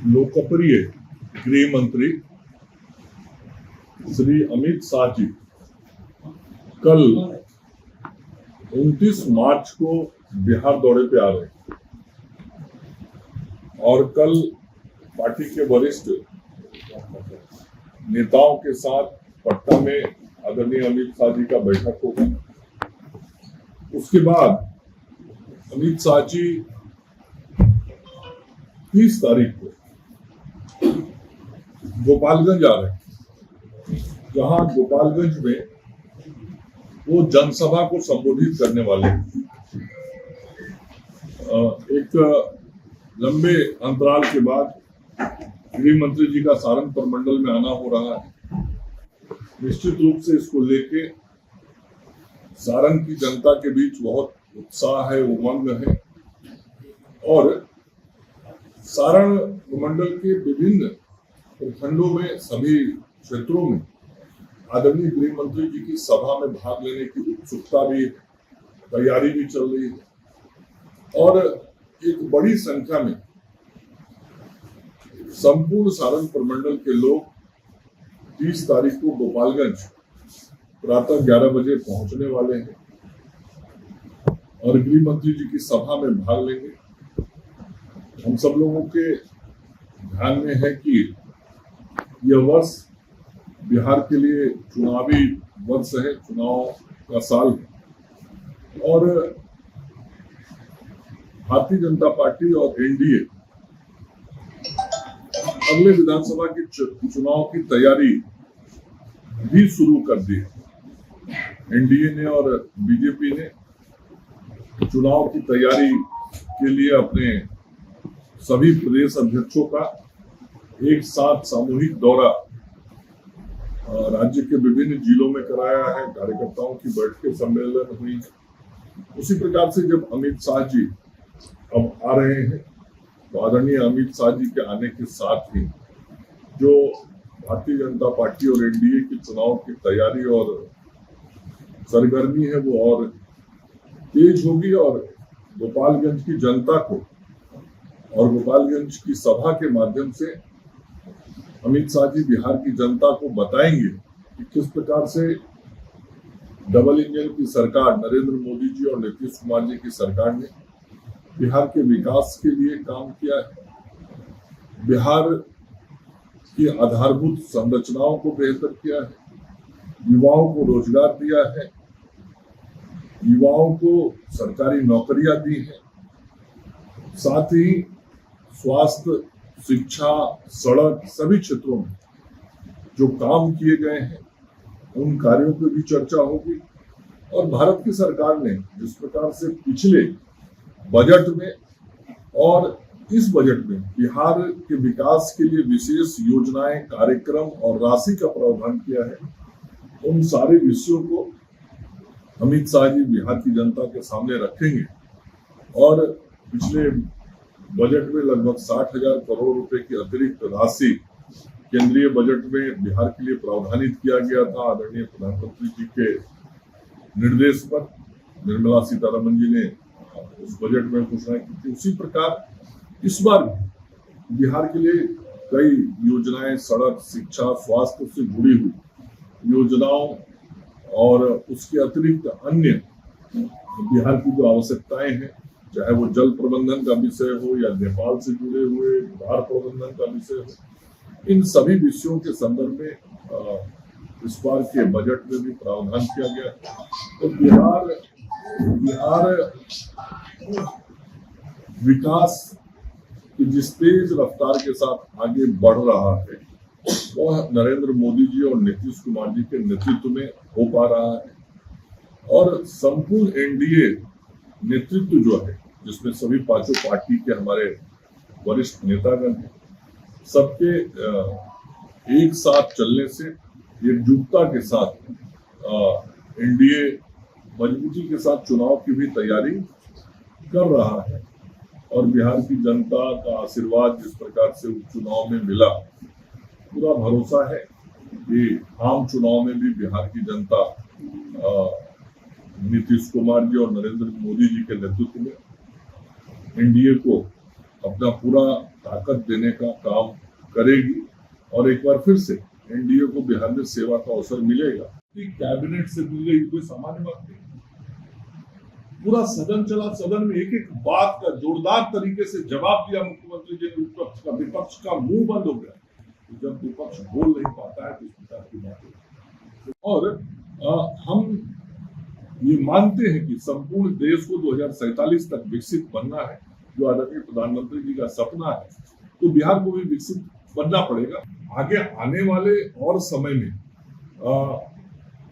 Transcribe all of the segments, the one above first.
लोकप्रिय गृह मंत्री श्री अमित शाह जी कल 29 मार्च को बिहार दौरे पे आ रहे हैं और कल पार्टी के वरिष्ठ नेताओं के साथ पटना में आदरणीय अमित शाह जी का बैठक होगा। उसके बाद अमित शाह जी 30 तारीख को गोपालगंज आ रहे हैं, जहां गोपालगंज में वो जनसभा को संबोधित करने वाले हैं। एक लंबे अंतराल के बाद गृह मंत्री जी का सारण प्रमंडल में आना हो रहा है। निश्चित रूप से इसको लेके सारण की जनता के बीच बहुत उत्साह है, उमंग है और सारण प्रमंडल के विभिन्न प्रखंडों में सभी क्षेत्रों में आदरणीय गृह मंत्री जी की सभा में भाग लेने की उत्सुकता भी, तैयारी भी चल रही है और एक बड़ी संख्या में संपूर्ण सारण प्रमंडल के लोग 30 तारीख को गोपालगंज प्रातः 11 बजे पहुंचने वाले हैं और गृह मंत्री जी की सभा में भाग लेंगे। हम सब लोगों के ध्यान में है कि यह वर्ष बिहार के लिए चुनावी वर्ष है, चुनाव का साल है और भारतीय जनता पार्टी और एनडीए अगले विधानसभा के चुनाव की तैयारी भी शुरू कर दी है। एनडीए ने और बीजेपी ने चुनाव की तैयारी के लिए अपने सभी प्रदेश अध्यक्षों का एक साथ सामूहिक दौरा राज्य के विभिन्न जिलों में कराया है। कार्यकर्ताओं की बैठकें, सम्मेलन हुई है। उसी प्रकार से जब अमित शाह जी अब आ रहे हैं तो आदरणीय अमित शाह जी के आने के साथ ही जो भारतीय जनता पार्टी और एनडीए की चुनाव की तैयारी और सरगर्मी है वो और तेज होगी और गोपालगंज की जनता को और गोपालगंज की सभा के माध्यम से अमित शाह जी बिहार की जनता को बताएंगे कि किस प्रकार से डबल इंजन की सरकार नरेंद्र मोदी जी और नीतीश कुमार जी की सरकार ने बिहार के विकास के लिए काम किया है, बिहार की आधारभूत संरचनाओं को बेहतर किया है, युवाओं को रोजगार दिया है, युवाओं को सरकारी नौकरियां दी हैं, साथ ही स्वास्थ्य, शिक्षा, सड़क सभी क्षेत्रों में जो काम किए गए हैं उन कार्यों पर भी चर्चा होगी। और भारत की सरकार ने जिस प्रकार से पिछले बजट में और इस बजट में बिहार के विकास के लिए विशेष योजनाएं, कार्यक्रम और राशि का प्रावधान किया है, उन सारे विषयों को अमित शाह जी बिहार की जनता के सामने रखेंगे। और पिछले बजट में लगभग 60,000 करोड़ रुपए की अतिरिक्त राशि केंद्रीय बजट में बिहार के लिए प्रावधानित किया गया था आदरणीय प्रधानमंत्री जी के निर्देश पर। निर्मला सीतारमन जी ने उस बजट में घोषणा की थी। उसी प्रकार इस बार बिहार के लिए कई योजनाएं, सड़क, शिक्षा, स्वास्थ्य से जुड़ी हुई योजनाओं और उसके अतिरिक्त अन्य बिहार की जो आवश्यकताएं हैं, चाहे वो जल प्रबंधन का विषय हो या नेपाल से जुड़े हुए धार प्रबंधन का विषय हो, इन सभी विषयों के संदर्भ में इस बार के बजट में भी प्रावधान किया गया। तो बिहार विकास की जिस तेज रफ्तार के साथ आगे बढ़ रहा है वह नरेंद्र मोदी जी और नीतीश कुमार जी के नेतृत्व में हो पा रहा है और संपूर्ण एनडीए नेतृत्व जो है, जिसमें सभी पांचों पार्टी के हमारे वरिष्ठ नेतागण हैं, सबके एक साथ चलने से, एकजुटता के साथ एनडीए मजबूती के साथ चुनाव की भी तैयारी कर रहा है और बिहार की जनता का आशीर्वाद जिस प्रकार से चुनाव में मिला, पूरा भरोसा है कि आम चुनाव में भी बिहार की जनता नीतीश कुमार जी और नरेंद्र मोदी जी के नेतृत्व में एनडीए को अपना पूरा ताकत देने का काम करेगी और एक बार फिर से एनडीए को बिहार में सेवा का अवसर मिलेगा। कैबिनेट से मिल गई कोई सामान्य बात नहीं। पूरा सदन चला, सदन में एक एक बात का जोरदार तरीके से जवाब दिया मुख्यमंत्री जी ने विपक्ष का। विपक्ष का मुंह बंद हो गया। जब विपक्ष बोल नहीं पाता है तो इस प्रकार की बात है। और हम ये मानते हैं कि संपूर्ण देश को 2047 तक विकसित बनना है, जो आदरणीय प्रधानमंत्री जी का सपना है, तो बिहार को भी विकसित बनना पड़ेगा। आगे आने वाले और समय में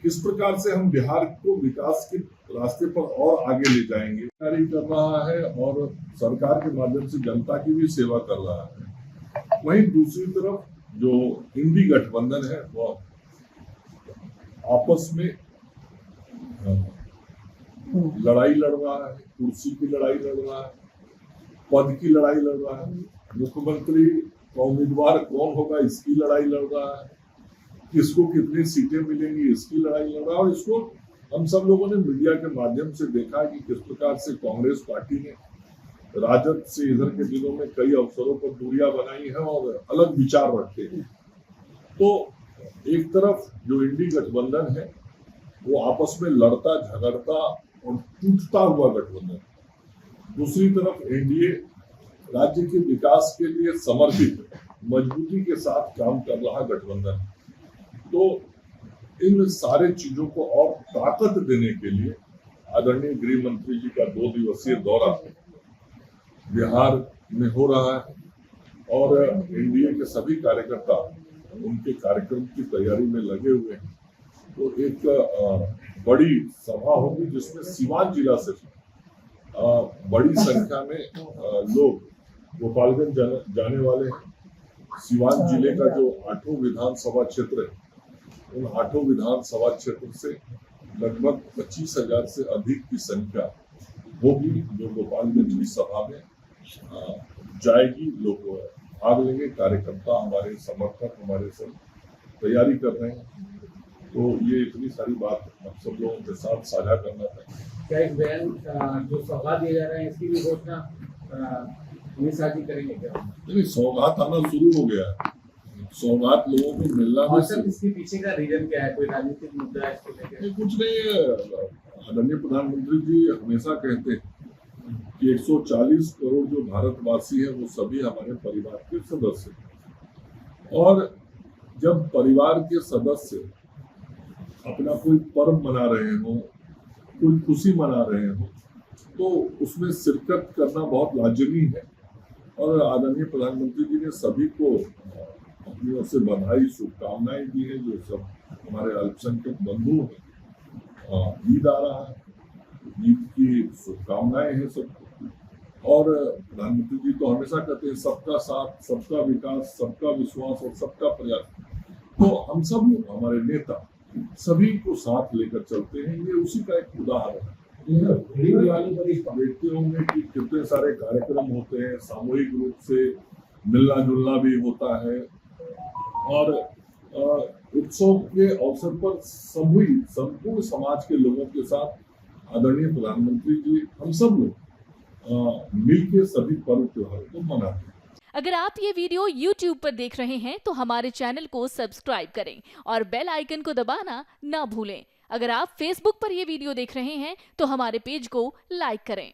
किस प्रकार से हम बिहार को विकास के रास्ते पर और आगे ले जाएंगे, तैयारी कर रहा है और सरकार के माध्यम से जनता की भी सेवा कर रहा है। वहीं दूसरी तरफ जो इंडी गठबंधन है वो आपस में लड़ाई लड़ रहा है, कुर्सी की लड़ाई लड़ रहा है, पद की लड़ाई लड़ रहा है, मुख्यमंत्री का उम्मीदवार कौन होगा इसकी लड़ाई लड़ रहा है, किसको कितनी सीटें मिलेंगी इसकी लड़ाई लड़ रहा है। और इसको हम सब लोगों ने मीडिया के माध्यम से देखा कि किस प्रकार से कांग्रेस पार्टी ने राजद से इधर के दिनों में कई अवसरों पर दूरियां बनाई है और अलग विचार रखते हैं। तो एक तरफ जो इंडी गठबंधन है वो आपस में लड़ता झगड़ता और टूटता हुआ गठबंधन, दूसरी तरफ एनडीए राज्य के विकास के लिए समर्पित मजबूती के साथ काम कर रहा गठबंधन। तो इन सारे चीजों को और ताकत देने के लिए आदरणीय गृह मंत्री जी का 2 दिवसीय दौरा बिहार में हो रहा है और एनडीए के सभी कार्यकर्ता उनके कार्यक्रम की तैयारी में लगे हुए हैं। तो एक बड़ी सभा होगी जिसमें सीवान जिला से बड़ी संख्या में लोग गोपालगंज जाने वाले हैं। सीवान जिले का जो 8 विधानसभा क्षेत्र है, उन 8 विधानसभा क्षेत्र से लगभग 25,000 से अधिक की संख्या होगी जो गोपालगंज की सभा में जाएगी। लोग भाग लेंगे, कार्यकर्ता हमारे समर्थक हमारे सब तैयारी कर रहे हैं। तो ये इतनी सारी बात हम सब लोगों के साथ साझा करना था। क्या एक बयान जो सौगात दिए जा रहे हैं इसकी भी घोषणा साझी करेंगे क्या? नहीं, सौगात आना शुरू हो गया है। सौगात लोगों को मिलना और सर इसके पीछे का रीजन क्या है? कोई राजनीतिक मुद्दा है इसको लेकर? कुछ नहीं। आदरणीय प्रधानमंत्री जी हमेशा कहते हैं कि 140 करोड़ जो भारतवासी है वो सभी हमारे परिवार के सदस्य हैं। और जब परिवार के सदस्य अपना कोई पर्व मना रहे हो, कोई खुशी मना रहे हो, तो उसमें शिरकत करना बहुत लाजमी है। और आदरणीय प्रधानमंत्री जी ने सभी को अपनी ओर से बधाई शुभकामनाएं दी है। जो सब हमारे अल्पसंख्यक बंधु हैं, ईद आ रहा है, ईद की शुभकामनाएं हैं सबको। और प्रधानमंत्री जी तो हमेशा कहते हैं सबका साथ, सबका विकास, सबका विश्वास और सबका प्रयास। तो हम सब लोग, हमारे नेता सभी को साथ लेकर चलते हैं। ये उसी का एक उदाहरण है। देखते होंगे कि कितने सारे कार्यक्रम होते हैं, सामूहिक रूप से मिलना जुलना भी होता है और उत्सव के अवसर पर संपूर्ण समाज के लोगों के साथ आदरणीय प्रधानमंत्री जी हम सब लोग मिलकर सभी पर्व त्योहारों को मनाते हैं। अगर आप ये वीडियो YouTube पर देख रहे हैं तो हमारे चैनल को सब्सक्राइब करें और बेल आइकन को दबाना ना भूलें। अगर आप Facebook पर ये वीडियो देख रहे हैं तो हमारे पेज को लाइक करें।